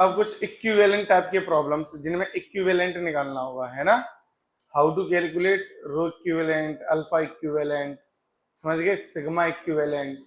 अब कुछ equivalent type के प्रॉब्लम्स जिनमें इक्विवेलेंट निकालना होगा, है ना। How to calculate rho equivalent, alpha equivalent, समझ गए, सिग्मा इक्विवेलेंट।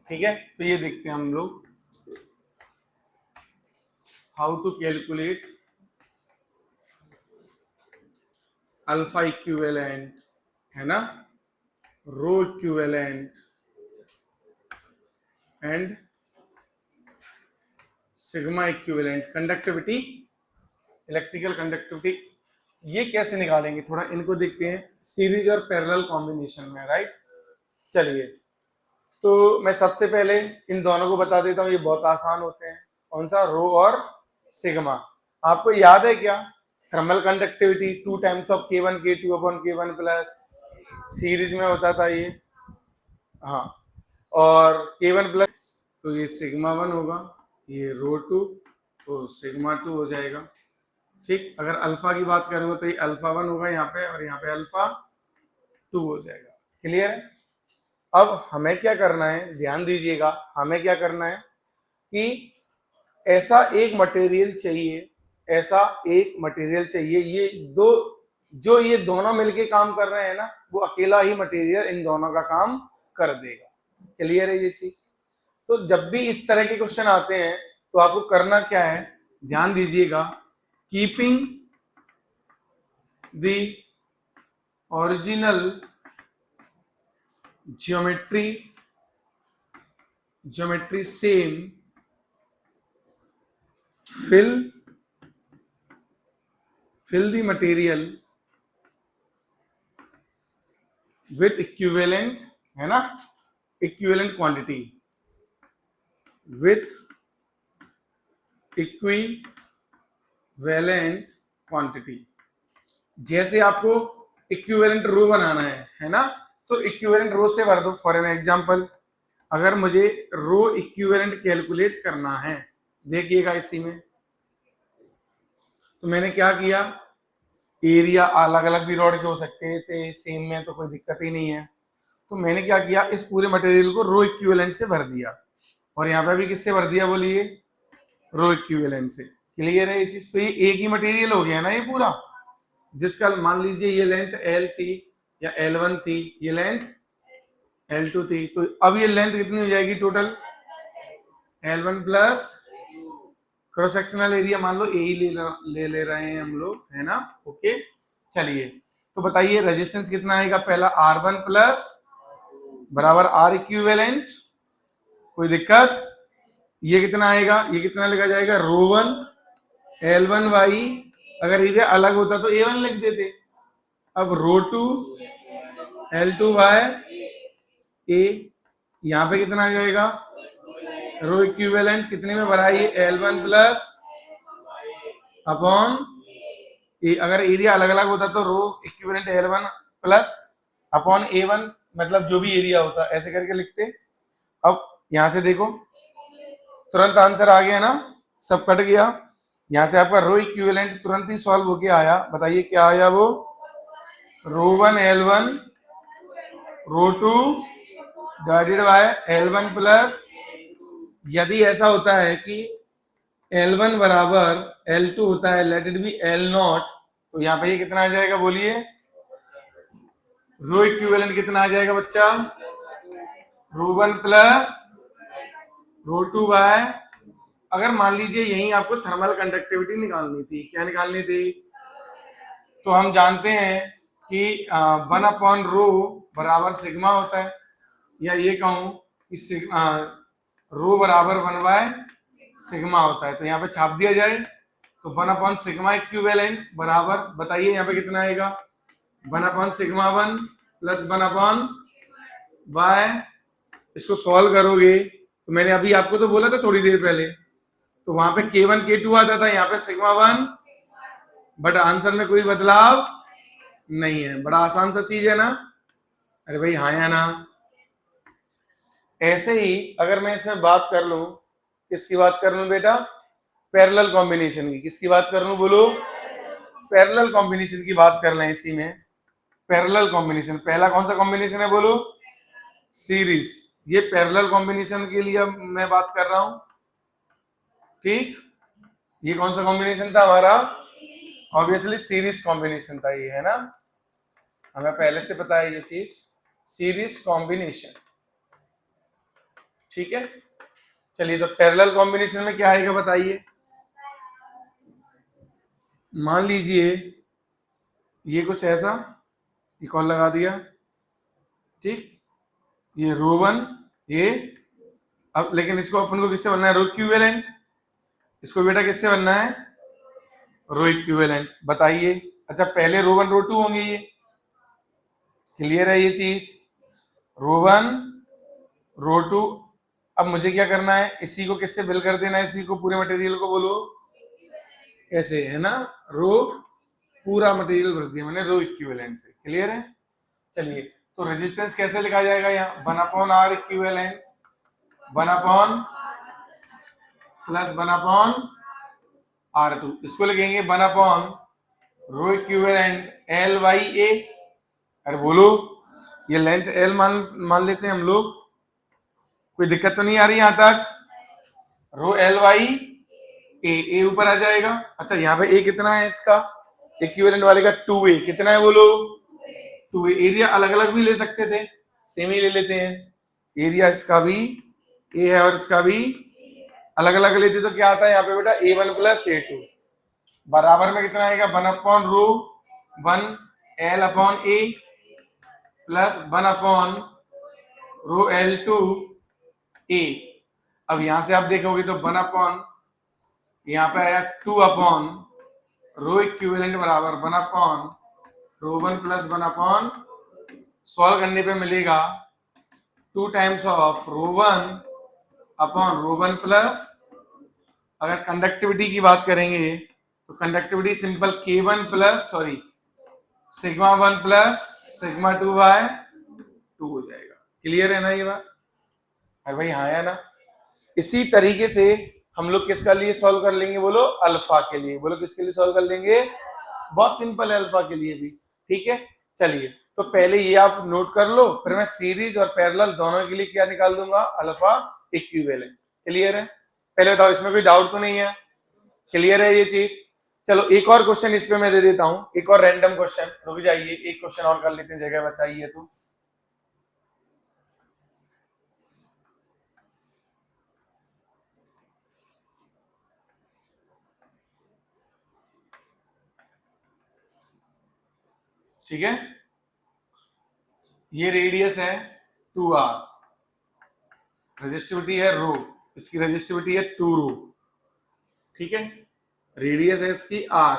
ठीक है, तो ये देखते हैं हम लोग, how to calculate alpha equivalent, है ना, rho equivalent and sigma equivalent. Conductivity, electrical conductivity, ये कैसे निकालेंगे, थोड़ा इनको देखते हैं सीरीज और पैरेलल कॉम्बिनेशन में, राइट। चलिए, तो मैं सबसे पहले इन दोनों को बता देता हूँ, ये बहुत आसान होते हैं। कौन सा, रो और सिग्मा। आपको याद है क्या, thermal conductivity 2 times of K1 K2 upon K1 plus, series में होता था ये, हाँ, और K1 प्लस, तो ये सिग्मा 1 होगा, ये रो 2, तो सिग्मा 2 हो जाएगा। ठीक, अगर अल्फा की बात करूंगा तो ये अल्फा 1 होगा यहाँ पे, और यहाँ पे अल्फा 2 हो जाएगा। क्लियर है। अब हमें क्या करना है, ध्यान दीजिएगा, हमें क्या करना है कि ऐसा एक मटेरियल चाहिए, ऐसा एक मटेरियल चाहिए, ये दो, जो ये दोनों मिलके काम कर रहे हैं ना, वो अकेला ही मटेरियल इन दोनों का काम कर देगा। क्लियर है ये चीज। तो जब भी इस तरह के क्वेश्चन आते हैं तो आपको करना क्या है, ध्यान दीजिएगा, keeping the original geometry same, fill the material with equivalent, है ना, equivalent quantity, with equivalent quantity। जैसे आपको इक्विवेलेंट रो बनाना है ना, तो इक्विवेलेंट रो से भर दो। फॉर एन एग्जांपल, अगर मुझे रो इक्विवेलेंट कैलकुलेट करना है, देखिएगा इसी में, तो मैंने क्या किया, एरिया अलग अलग भी रॉड के हो सकते थे, सेम में तो कोई दिक्कत ही नहीं है। तो मैंने क्या किया, इस पूरे मटेरियल को रो इक्विवेलेंट से भर दिया, और यहाँ पे भी किससे भर दिया बोलिए, रो इक्विवेलेंट से। क्लियर है ये चीज। तो ये एक ही मटेरियल हो गया ना ये पूरा, जिसका मान लीजिए ये लेंथ L थी या L1 थी, ये लेंथ L2 थी, तो अब ये लेंथ कितनी हो जाएगी total, L1 plus cross sectional area मान लो ए ले रहे हैं हम लोग, है ना। ओके, चलिए, तो बताइए रेजिस्टेंस कितना आएगा, पहला R1 प्लस बराबर R इक्विवेलेंट, कोई दिक्कत, ये कितना आएगा, ये कितना लिखा जाएगा, रो 1 L1 वाई, अगर इधर अलग होता तो A1 लिख देते। अब रो 2 L2 वाई ए, यहाँ पे कितना आ जाएगा, रो इक्विवेलेंट कितने में भरा, ये L1 प्लस अपॉन, अगर एरिया अलग अलग होता तो रो equivalent L1 plus upon A1, मतलब जो भी एरिया होता, ऐसे करके लिखते। अब यहां से देखो, तुरंत आंसर आ गया ना, सब कट गया। यहां से आपका रो इक्विवेलेंट तुरंत ही सॉल्व होके आया, बताइए क्या आया, वो rho 1 L1 rho 2 divided by L1 plus, यदि ऐसा होता है कि L1 बराबर L2 होता है, लेट इट बी L0, तो यहाँ पे ये कितना आ जाएगा बोलिए, रो इक्विवेलेंट कितना आ जाएगा बच्चा, रो 1 प्लस रो 2 बाय, अगर मान लीजिए यही आपको थर्मल कंडक्टिविटी निकालनी थी, क्या निकालनी थी, तो हम जानते हैं कि 1 अपॉन रो बराबर सिग्मा होता है, या ये कहूं कि रो बराबर 1 बाय सिग्मा होता है, तो यहाँ पे छाप दिया जाए, तो 1 अपॉन सिग्मा इक्विवेलेंट बराबर, बताइए यहाँ पे कितना आएगा, 1 upon sigma 1 plus 1 upon bye, इसको सॉल्व करोगे तो मैंने अभी आपको तो बोला था थोड़ी देर पहले, तो वहां पे K1 K2 आता था, यहाँ पे सिग्मा 1, बट आंसर में कोई बदलाव नहीं है। बड़ा आसान सा चीज है ना, अरे भाई हाँ या ना। ऐसे ही अगर मैं इसमें बात कर लूं, किसकी बात कर लूं बेटा, पैरेलल कॉम्बिनेशन की, किसकी बात कर लूं बोलो, पैरेलल कॉम्बिनेशन की बात कर लें इसी में। पैरेलल कॉम्बिनेशन, पहला कौन सा कॉम्बिनेशन है बोलो, सीरीज। ये पैरेलल कॉम्बिनेशन के लिए मैं बात कर रहा हूं, ठीक। ये कौन सा कॉम्बिनेशन था हमारा? ऑब्वियसली सीरीज कॉम्बिनेशन था ये, है ना, हमें पहले से पता है ये चीज, सीरीज कॉम्बिनेशन। ठीक है, चलिए तो पैरेलल कॉम्बिनेशन में क्या आएगा बताइए। मान लीजिए ये कुछ ऐसा, एक और लगा दिया, ठीक, ये रो वन, ये, अब लेकिन इसको अपन को किससे बनना है? रो इक्विवेलेंट। इसको बेटा किससे बनना है? रो इक्विवेलेंट। बताइए, अच्छा पहले रो वन रो टू होंगे, ये क्लियर है ये चीज, रो वन रो टू। अब मुझे क्या करना है? इसी को किससे बिल कर देना है? इसी को, पूरे मटेरियल को बोलो ऐसे, है ना, रो, पूरा मटेरियल भर दिया मैंने रो इक्विवेलेंट से। क्लियर है? चलिए, तो रेजिस्टेंस कैसे लिखा जाएगा? यहाँ 1/r इक्विवेलेंट, 1/, प्लस 1/r2। इसको लिखेंगे 1/ रो इक्विवेलेंट L बाई A। अरे बोलो, ये लेंथ L मान लेते हैं हम लोग, कोई दिक्कत तो नहीं आ रही यहां तक? रो L बाई A ऊपर आ जाएगा। अच्छा यहाँ पे A कितना है इसका? इक्विवेलेंट वाले का 2A। कितना है बोलो? 2A। एरिया अलग अलग भी ले सकते थे, सेम ही ले लेते हैं। एरिया इसका भी A है और इसका भी अलग अलग लेते तो क्या आता है यहाँ पे बेटा? A1 प्लस A2 बराबर में कितना आएगा? 1/रो 1 L अपॉन A प्लस 1/रो L2 A। अब यहां से आप देखोगे तो 1/, यहाँ पे आया 2/ रो इक्विवेलेंट बराबर 1/रो 1 प्लस 1/, सॉल्व करने पे मिलेगा 2 times of rho 1 upon rho 1 plus, अगर कंडक्टिविटी की बात करेंगे तो conductivity simple K1 plus, sorry, sigma 1 plus sigma 2 by 2 हो जाएगा। क्लियर है ना ये बात? अरे भाई हाँ है ना। इसी तरीके से हम लोग किसका लिए सॉल्व कर लेंगे? बोलो अल्फा के लिए। बोलो किसके लिए सॉल्व कर लेंगे? बहुत सिंपल है, अल्फा के लिए भी। ठीक है, चलिए तो पहले ये आप नोट कर लो, फिर मैं सीरीज और पैरेलल दोनों के लिए क्या निकाल दूंगा? Alpha equivalent. क्लियर है? पहले बताओ, इसमें कोई डाउट तो नहीं है? क्लियर है ये चीज? चलो एक और क्वेश्चन इस पे मैं दे देता हूं, एक और रैंडम क्वेश्चन। रुक जाइए, एक क्वेश्चन और कर लेते हैं, जगह बचाइए तो। ठीक है, ये रेडियस है 2r, रेजिस्टिविटी है रो, इसकी रेजिस्टिविटी है 2 रो। ठीक है, रेडियस है इसकी r,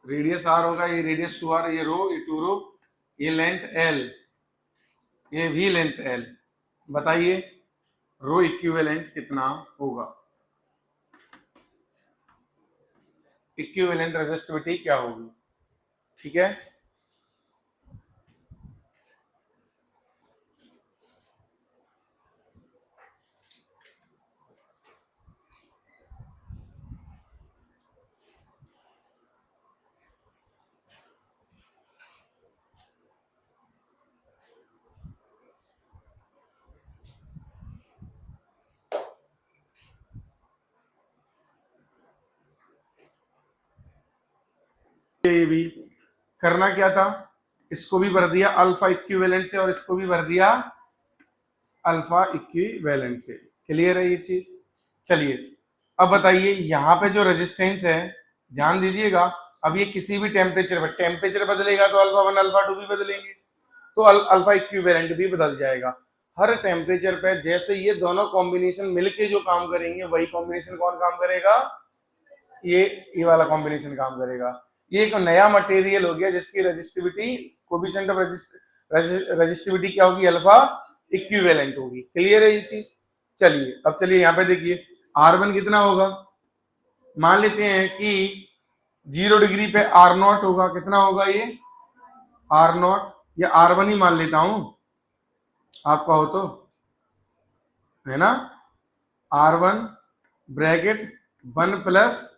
रेडियस r होगा, ये रेडियस 2r, ये रो, ये 2 रो, ये लेंथ l, ये भी लेंथ l। बताइए रो इक्विवेलेंट कितना होगा? इक्विवेलेंट रेजिस्टिविटी क्या होगी? ठीक है, ये भी करना क्या था, इसको भी भर दिया अल्फा इक्विवेलेंट से और इसको भी भर दिया अल्फा इक्विवेलेंट से। क्लियर है ये चीज? चलिए अब बताइए, यहाँ पे जो रेजिस्टेंस है, ध्यान दीजिएगा, अब ये किसी भी टेम्परेचर पर, टेम्परेचर बदलेगा तो अल्फा 1 अल्फा 2 भी बदलेंगे, तो अल्फा इक्विवेलेंट भी बदल जाएगा हर टेम्परेचर पे। जैसे ये दोनों कॉम्बिनेशन मिलके जो काम करेंगे, वही कॉम्बिनेशन कौन काम करेगा? ये वाला कॉम्बिनेशन काम करेगा। ये एक नया मटेरियल हो गया जिसकी रेजिस्टिविटी, कोएफिशिएंट ऑफ रेजिस्टिविटी क्या होगी? अल्फा इक्विवेलेंट होगी। क्लियर है ये चीज? चलिए अब चलिए यहाँ पे देखिए, R1 कितना होगा? मान लेते हैं कि 0 डिग्री पे R0 होगा। कितना होगा ये? R0, या R1 ही मान लेता हूं, आपका हो तो, है ना, R1 ब्रैकेट 1 प्लस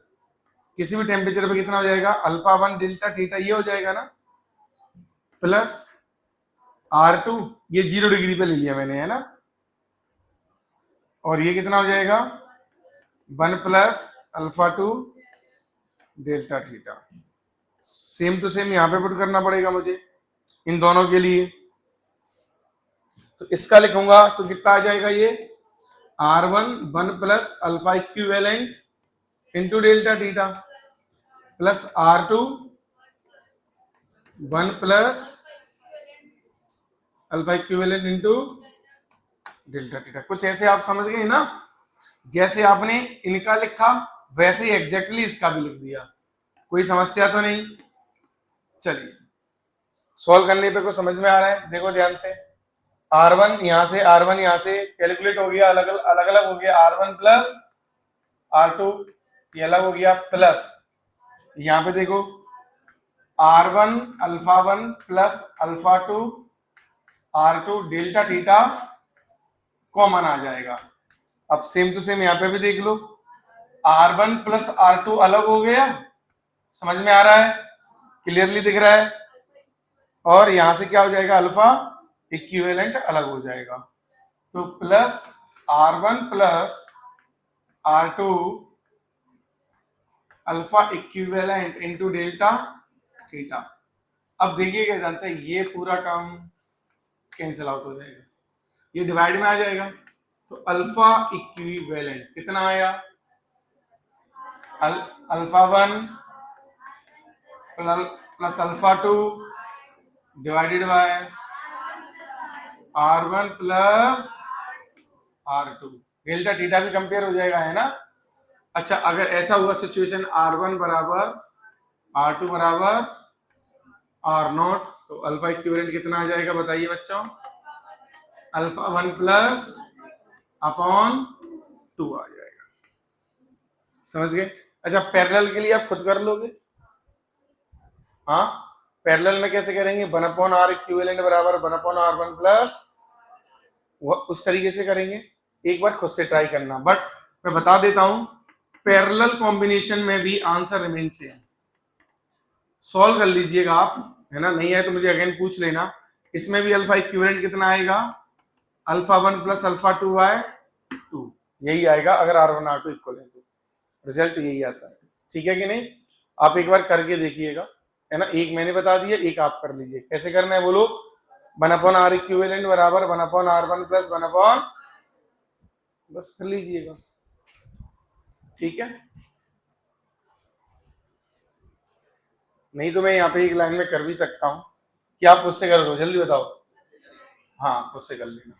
किसी भी टेम्परेचर पे कितना हो जाएगा? अल्फा 1 डेल्टा थीटा, ये हो जाएगा ना, प्लस R2, ये 0 डिग्री पे ले लिया मैंने, है ना, और ये कितना हो जाएगा? 1 plus alpha to delta theta. Same to same यहाँ पे पुट करना पड़ेगा मुझे इन दोनों के लिए। तो इसका लिखूंगा तो कितना आ जाएगा ये R1 1 plus alpha equivalent into delta theta plus R2 1 plus alpha equivalent into delta theta. कुछ ऐसे आप समझ गए ना, जैसे आपने इनका लिखा वैसे ही एग्जैक्टली इसका भी लिख दिया, कोई समस्या तो नहीं। चलिए सॉल्व करने पे कुछ समझ में आ रहा है, देखो ध्यान से। R1 यहाँ से R1 यहाँ से कैलकुलेट हो गया, अलग अलग हो गया। R1 प्लस R2 ये अलग हो गया, प्लस यहाँ पे देखो R1 alpha 1 plus alpha 2 R2 delta theta common आ जाएगा। अब सेम टू सेम यहाँ पे भी देख लो, R1 प्लस R2 अलग हो गया, समझ में आ रहा है, क्लियरली दिख रहा है। और यहां से क्या हो जाएगा, अल्फा इक्विवेलेंट अलग हो जाएगा। तो plus R1 plus R2 alpha equivalent into delta theta. अब देखिएगा ध्यान से, ये पूरा टर्म कैंसिल आउट हो जाएगा, ये डिवाइड में आ जाएगा। तो अल्फा इक्विवेलेंट कितना आया, alpha 1 plus alpha 2 divided bye R1 plus R2। Delta theta भी कंपेयर हो जाएगा, है ना। अच्छा, अगर ऐसा हुआ सिचुएशन R1 बराबर R2 बराबर R0, तो अल्फा इक्विवेलेंट कितना आ जाएगा बताइए बच्चों, अल्फा 1 प्लस अपॉन 2 आ जाएगा। समझ गए। अच्छा, पैरेलल के लिए आप खुद कर लोगे, हाँ पैरेलल में कैसे करेंगे, 1 अपॉन R इक्विवेलेंट बराबर 1 अपॉन R1 प्लस, उस तरीके से करेंगे। एक बार खुद से ट्राई करना, बट मैं बता देता हूं पैरेलल कॉम्बिनेशन में भी आंसर रिमेन सेम। सॉल्व कर लीजिएगा आप, है ना, नहीं है तो मुझे अगेन पूछ लेना। इसमें भी अल्फा इक्विवेलेंट कितना आएगा, अल्फा 1 प्लस अल्फा 2 बाय 2, यही आएगा अगर R1 R2 इक्वल है तो रिजल्ट यही आता है। ठीक है कि नहीं, आप एक बार करके देखिएगा, है ना। एक मैंने बता दिया, एक आप कर लीजिए। कैसे करना है बोलो, 1 अपॉन R इक्विवेलेंट बराबर 1 अपॉन R1 प्लस 1 अपॉन, बस कर लीजिएगा। ठीक है, नहीं तो मैं यहाँ पे एक लाइन में कर भी सकता हूँ, कि आप उससे कर लो, जल्दी बताओ। हाँ उससे कर लेना।